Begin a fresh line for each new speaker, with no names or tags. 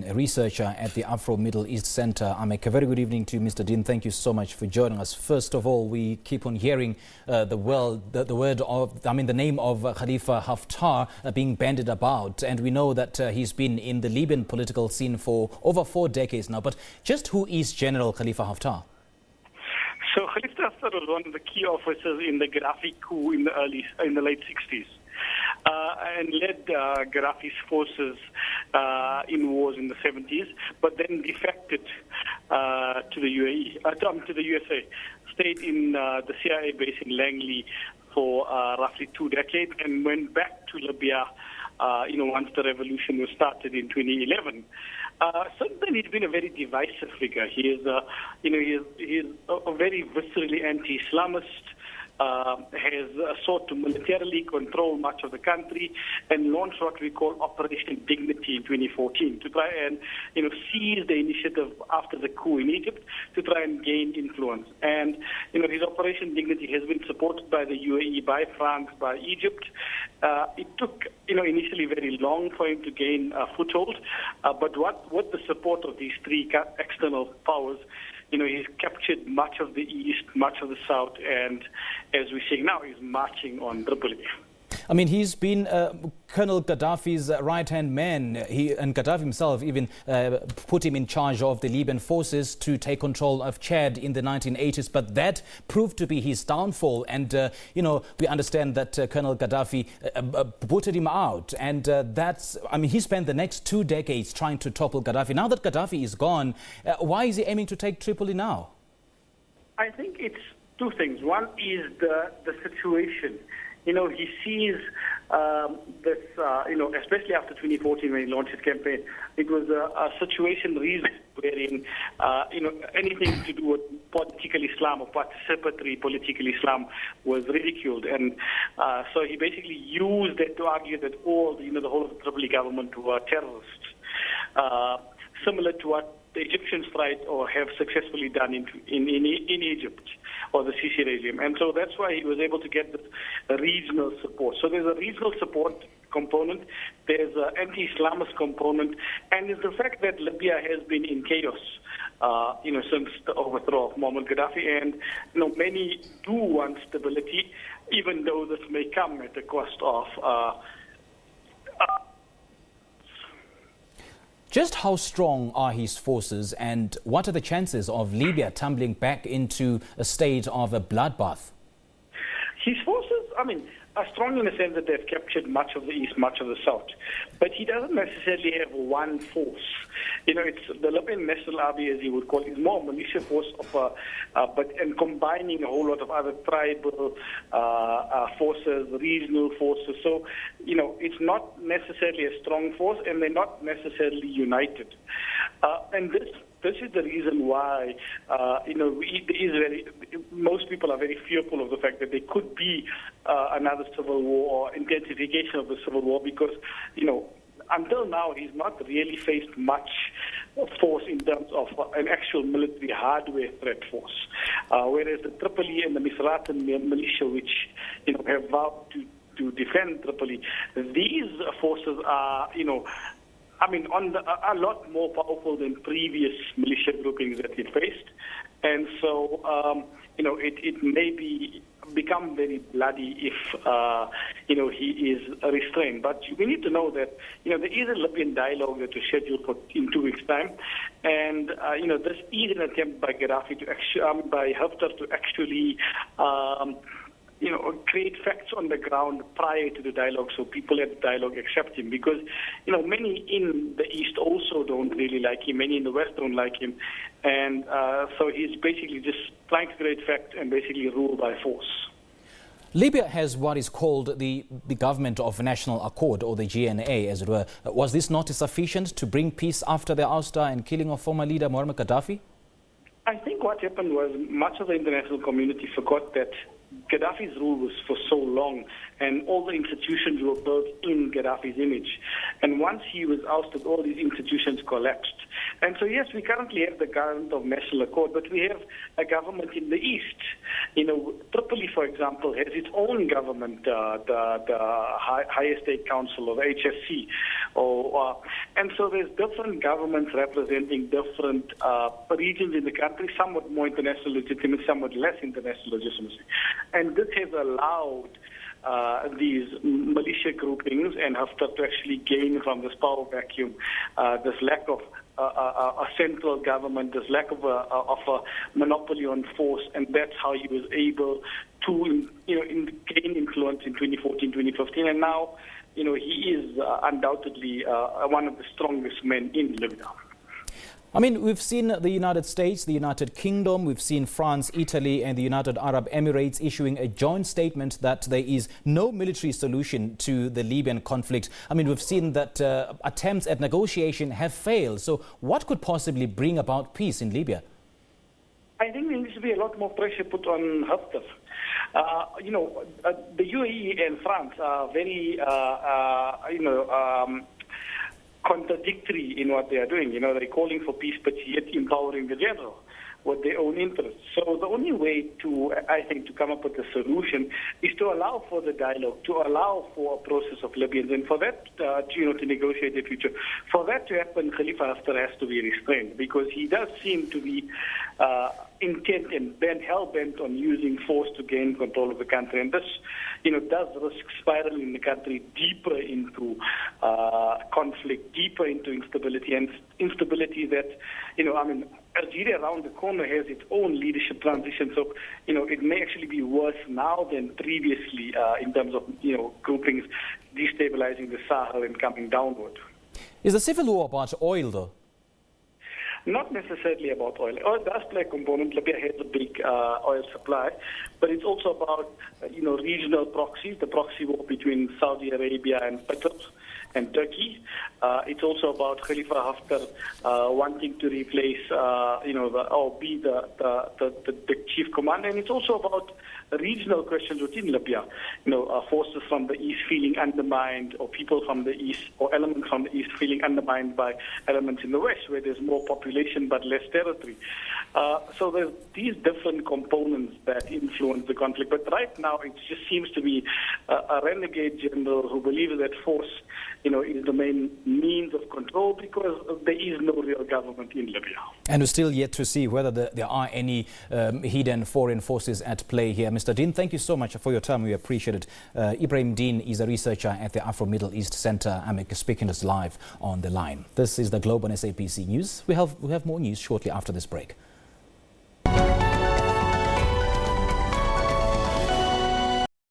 a researcher at the Afro-Middle East Centre-AMEC. A very good evening to Mr. Deen. Thank you so much for joining us. First of all, we keep on hearing the name of Khalifa Haftar being bandied about, and we know that he's been in the Libyan political scene for over 4 decades now. But just who is General Khalifa Haftar?
So Khalifa Haftar was one of the key officers in the Gaddafi coup in the late 60s. And led Gaddafi's forces in wars in the 70s, but then defected to the USA, stayed in the CIA base in Langley for roughly 2 decades, and went back to Libya, once the revolution was started in 2011. Since then, he's been a very divisive figure. He is a very viscerally anti-Islamist. Has sought to militarily control much of the country and launched what we call Operation Dignity in 2014 to try and seize the initiative after the coup in Egypt to try and gain influence. And his Operation Dignity has been supported by the UAE, by France, by Egypt. It took initially very long for him to gain a foothold, but with the support of these 3 external powers, he's captured much of the east, much of the south, and as we see now, he's marching on Tripoli.
I mean, he's been Colonel Gaddafi's right-hand man. And Gaddafi himself even put him in charge of the Libyan forces to take control of Chad in the 1980s. But that proved to be his downfall. And, we understand that Colonel Gaddafi booted him out. And he spent the next 2 decades trying to topple Gaddafi. Now that Gaddafi is gone, why is he aiming to take Tripoli now?
I think it's 2 things. One is the situation. He sees this, especially after 2014 when he launched his campaign, it was a situation wherein, anything to do with political Islam or participatory political Islam was ridiculed. And so he basically used that to argue that the whole of the Tripoli government were terrorists, similar to what the Egyptians tried or have successfully done in Egypt, or the Sisi regime. And so that's why he was able to get this regional support. So there's a regional support component, there's an anti-Islamist component, and there's the fact that Libya has been in chaos since the overthrow of Muammar Gaddafi, and many do want stability, even though this may come at the cost of
Just how strong are his forces, and what are the chances of Libya tumbling back into a state of a bloodbath?
His forces, are strong in the sense that they've captured much of the east, much of the south. But he doesn't necessarily have one force. It's the Libyan National Army, as you would call it, is more a militia force and combining a whole lot of other tribal forces, regional forces. So, it's not necessarily a strong force, and they're not necessarily united. And this is the reason why, most people are very fearful of the fact that there could be another civil war or intensification of the civil war, because, until now, he's not really faced much force in terms of an actual military hardware threat force. Whereas the Tripoli and the Misratan militia, which, have vowed to defend Tripoli, these forces are, a lot more powerful than previous militia groupings that he faced. And so, it may become very bloody if, he is restrained. But we need to know that, there is a Libyan dialogue that is scheduled for in 2 weeks' time. And, this is an attempt by Gaddafi by Haftar to actually, create facts on the ground prior to the dialogue, so people at the dialogue accept him. Because, many in the East also don't really like him, many in the West don't like him. And so he's basically just trying to create facts and basically rule by force.
Libya has what is called the Government of National Accord, or the GNA, as it were. Was this not sufficient to bring peace after the ouster and killing of former leader Muammar Gaddafi?
I think what happened was much of the international community forgot that Gaddafi's rule was for so long, and all the institutions were built in Gaddafi's image. And once he was ousted, all these institutions collapsed. And so, yes, we currently have the government of national accord, but we have a government in the east. Tripoli, for example, has its own government, the Higher State Council, or the HSC. And so there's different governments representing different regions in the country, somewhat more international legitimacy, somewhat less international legitimacy. And this has allowed these militia groupings and Haftar to actually gain from this power vacuum, this lack of a central government, this lack of a monopoly on force, and that's how he was able to gain influence in 2014, 2015, and now he is undoubtedly one of the strongest men in Libya.
I mean, we've seen the United States, the United Kingdom, we've seen France, Italy and the United Arab Emirates issuing a joint statement that there is no military solution to the Libyan conflict. I mean, we've seen that attempts at negotiation have failed. So what could possibly bring about peace in Libya?
I think there needs to be a lot more pressure put on Haftar. The UAE and France are very, contradictory in what they are doing. They're calling for peace, but yet empowering the general with their own interests. So the only way to come up with a solution is to allow for the dialogue, to allow for a process of Libyans, and for that, to negotiate the future. For that to happen, Khalifa Haftar has to be restrained, because he does seem to be intent and hell-bent on using force to gain control of the country. And this, does risk spiraling the country deeper into conflict, deeper into instability, and instability that, Algeria around the corner has its own leadership transition. So, it may actually be worse now than previously in terms of, groupings destabilizing the Sahel and coming downward.
Is the civil war about oil, though?
Not necessarily about oil. Oil does play a component. Libya has a big oil supply, but it's also about regional proxies, the proxy war between Saudi Arabia and Qatar and Turkey. It's also about Khalifa Haftar wanting to replace, be the chief commander, and it's also about regional questions within Libya. Forces from the east feeling undermined, or people from the east, or elements from the east feeling undermined by elements in the west, where there's more population but less territory. So there's these different components that influence the conflict. But right now, it just seems to be a renegade general who believes that force, is the main means of control, because there is no real government in Libya.
And we're still yet to see whether there are any hidden foreign forces at play here. Mr. Deen, thank you so much for your time. We appreciate it. Ebrahim Deen is a researcher at the Afro-Middle East Centre-AMEC, speaking to us live on the line. This is the Globe on SABC News. We have more news shortly after this break.